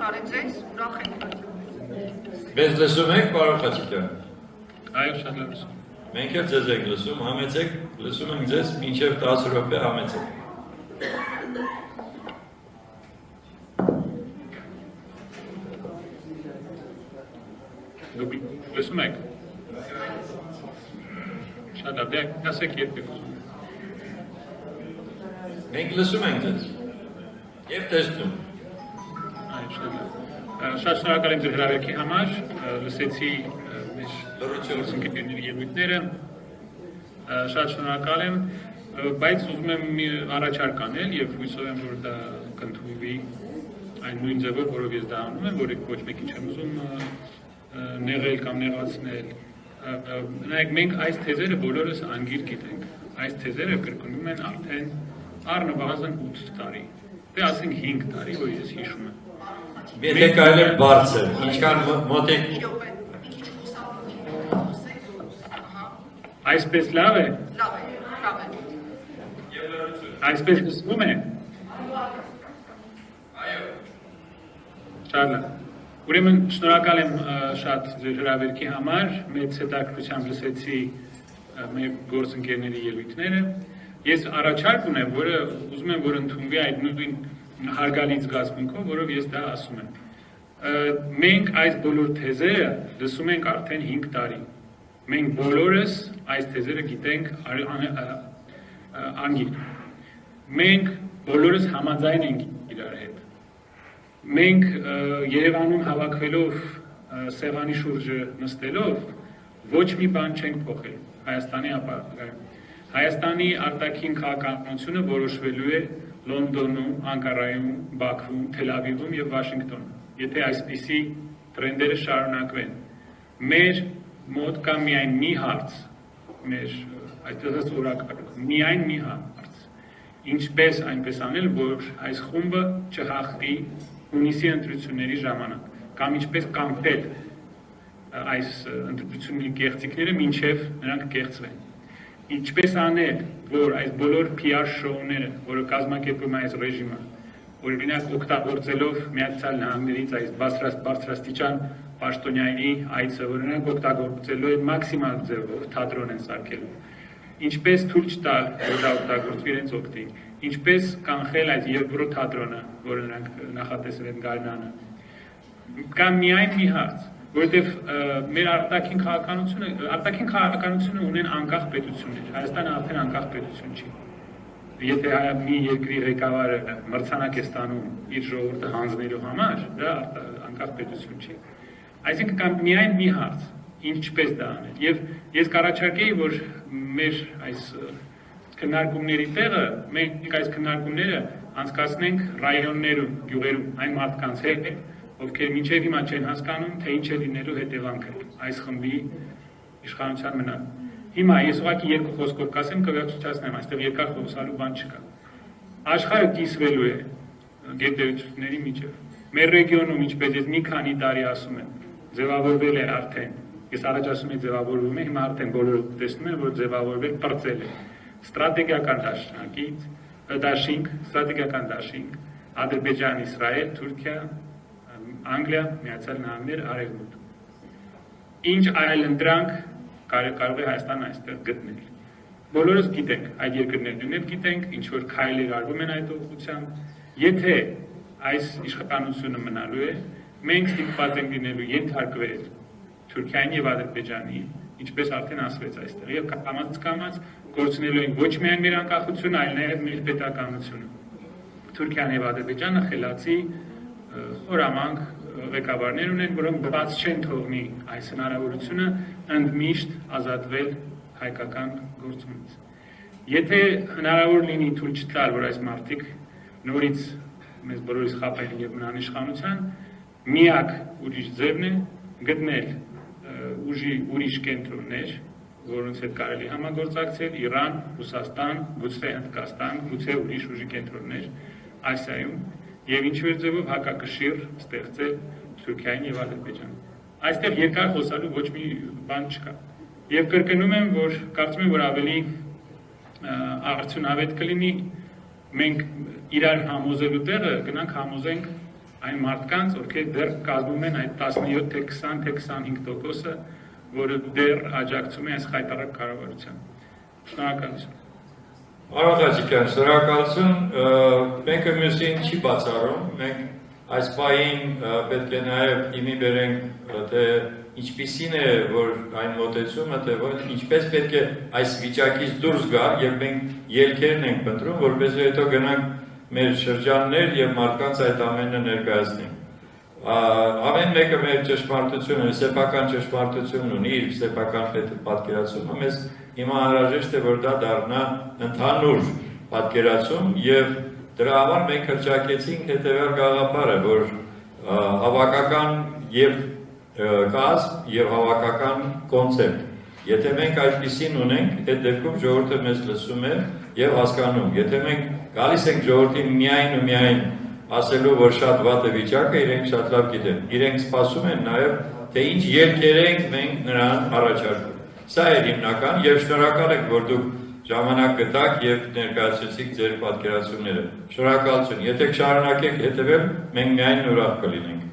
Շնորհակալ եմ ձեզ, ուրախ ենք։ Մեզ լսում եք, պարոն Խաչիկյան։ Այո, շատ լավ լսում։ Մենք էլ ձեզ ենք լսում, համեցեք, լսում ենք ձեզ, մինչև 10 րոպե համեցեք։ Դուք լսում եք։ Շատ լավ, դե ասեք երբ եք ուզում։ Մենք լսում ենք ձեզ։ Եվ տեսնում։ Այո, շատ լավ։ Շատ շնորհակալ եմ ձեր հրավերքի համար, լսեցի մեր լրությունների ելույթները, շատ շնորհակալ եմ, բայց ուզում եմ մի առաջարկ անել եւ հույսով եմ, որ դա կընդունվի այն նույն ձևով, որով ես դա անում եմ, որ ոչ մեկին չեմ ուզում նեղել կամ նեղացնել։ Նայեք, մենք այս թեզերը բոլորս անգիր գիտենք, այս թեզերը կրկնում են արդեն առնվազն 8 տարի, դե ասենք 5 տարի, որ ես հիշում եմ։ Եթե կարելի է բարձր, ինչքան մոտ եք։ Այսպես լավ է։ Լավ է։ Այսպես լսվում է։ Այո։ Շատ լավ։ Ուրեմն շնորհակալ եմ շատ ձեր հրավերքի համար, մեծ հետաքրքրությամբ լսեցի մեր գործընկերների ելույթները։ Ես առաջարկ ունեմ, որը ուզում եմ, որ ընդունվի այդ նույն հարգալից զգացմունքով, որով ես դա ասում եմ։ Մենք այս բոլոր թեզերը լսում ենք արդեն 5 տարի։ Մենք բոլորս այս թեզերը գիտենք անգիր։ Մենք բոլորս համաձայն ենք իրար հետ։ Մենք Երևանում հավաքվելով սեղանի շուրջը նստելով ոչ մի բան չենք փոխել Հայաստանի ապագայում։ Հայաստանի արտաքին քաղաքականությունը որոշվելու է Լոնդոնում, Անկարայում, Բաքվում, Թել Ավիվում եւ Վաշինգտոնում։ Եթե այսպիսի տրենդերը շարունակվեն, մեր մոտ կա միայն մի հարց, մեր այդպես օրակարգ, միայն մի հարց։ Ինչպես այնպես անել, որ այս խումբը չհաղթի հունիսի ընտրությունների ժամանակ, կամ ինչպես կանխել այս ընտրությունների կեղծիքները, մինչև նրանք կեղծվեն։ Ինչպես անել, որ այս բոլոր PR շոուները, որը կազմակերպում է այս ռեժիմը, օրինակ օգտագործելով Միացյալ Նահանգներից այս բարձրաստիճան պաշտոնյայի այցը, որ նրանք օգտագործելու են մաքսիմալ ձևով թատրոն են սարքելու, ինչպես թույլ չտալ, որ դա օգտագործվի իրենց օգտին, ինչպես կանխել այդ երկրորդ թատրոնը, որը նրանք նախատեսել են գարնանը։ Կա միայն մի հարց, որովհետև մեր արտաքին քաղաքականությունը ունեն անկախ պետություններ, Հայաստանը արդեն անկախ պետություն չի։ Եթե մի երկրի ղեկավարը մրցանակ է ստանում իր ժողովուրդը հանձնելու համար, դա անկախ պետություն չի։ Այսինքն կա միայն մի հարց, ինչպես դա անել։ Եվ ես կառաջարկեի, որ մեր այս քննարկումների տեղը, մենք այս քննարկումները անցկացնենք ռայոններում, գյուղերում, այն մարդկանց հետ, ովքեր մինչև հիմա չեն հասկանում, թե ինչ է լինելու հետևանքը այս խմբի իշխանության մնալ։ Հիմա ես ուղղակի երկու խոսքով կասեմ, կվերջացնեմ, այստեղ երկար խոսալու բան չկա։ Աշխարհը կիսվելու է գերտերությունների միջև։ Մեր ռեգիոնում, ինչպես ես մի քանի տարի ասում եմ, ձևավորվել է արդեն։ Ես առաջ ասում եմ ձևավորվում է, հիմա արդեն բոլորը տեսնում են, որ ձևավորվել պրծել է։ Ստրատեգիական դաշինք, Ադրբեջան, Իսրայել, Թուրքիա, Անգլիա, Միացյալ Նահանգներ, Արևմուտք։ Ինչ այլ ընտրանք կարող է Հայաստանը այստեղ գտնել։ Բոլորս գիտենք, այդ երկրներն էլ գիտենք, ինչ որ քայլեր արվում են այդ ուղղությամբ։ Եթե այս իշխանությունը մնալու է, մենք ստիպված ենք լինելու ենթարկվել Թուրքիային եւ Ադրբեջանի, ինչպես արդեն ասվեց այստեղ, եւ կամաց գործունելու ենք ոչ միայն մեր անկախությունը, այլ նաեւ մեր պետականությունը։ Թուրքիան եւ Ադրբեջանը խելացի խորամանկ ղեկավարներ ունեն, որոնք բաց չեն թողնի այս հնարավորությունը ընդմիշտ ազատվել հայկական գործունից։ Եթե հնարավոր լինի թույլ չտալ, որ այս մարդիկ նորից մեզ բոլորիս խաբեն եւ մնան իշխանության, միակ ուրիշ ձևն է գտնել ուրիշ կենտրոններ, որոնց հետ կարելի համագործակցել Իրան, Ռուսաստան, գուցե Հնդկաստան, գուցե ուրիշ ուժի կենտրոններ Ասիայում եւ ինչ-որ ձևով հակակշիռ ստեղծել Թուրքիային եւ Ադրբեջանին։ Այստեղ երկար խոսալու ոչ մի բան չկա։ Եվ կրկնում եմ, որ կարծում եմ, որ ավելի արդյունավետ կլինի մենք իրար համոզելու տեղը գնանք համոզենք այն մարդկանց, ովքեր դեռ կազմում են այդ 17, թե 20, թե 25%-ը, որը դեռ աջակցում է այս խայտառակ կառավարության։ Շնորհակալություն։ Արոն Ղաջիկյան, շնորհակալություն, մենք մյուսին չի բացառում, մենք այս պահին պետք է նաև իմի բերենք, թե ինչպիսին է, որ այն մոտեցումը, թե ինչպես պետք է այս վիճակից դուրս գա եւ մենք ելքերն ենք փնտրում, որպեսզի հետո գնանք մեր շրջաններ եւ մարդկանց այդ ամենը ներկայացնենք։ Ամեն մեկը մեր ճշմարտությունը, սեփական ճշմարտությունն ունի, իր սեփական պատկերացումը, մեզ հիմա անհրաժեշտ է, որ դա դառնա ընդհանուր պատկերացում եւ դրա համար մենք հրճակեցինք հետեւյալ գաղափարը, որ հավաքական եւ կազմ եւ հավաքական կոնցեպտ։ Եթե մենք այդպիսին ունենք, այդ դեպքում ժողովուրդը մեզ լսում է եւ հասկանում։ Եթե մենք գալիս ենք ժողովրդին միայն ու միայն ասելու, որ շատ վատ է վիճակը, իրենք շատ լավ գիտեն։ Իրենք սպասում են նաեւ, թե ինչ ելքեր ենք մենք նրան առաջարկում։ Սա է հիմնական եւ շնորհակալ ենք, որ դուք ժամանակ գտաք եւ ներկայացրեցիք ձեր պատկերացումները։ Շնորհակալություն։ Եթե շարունակեք հետեւել, մենք միայն ուրախ կլինենք։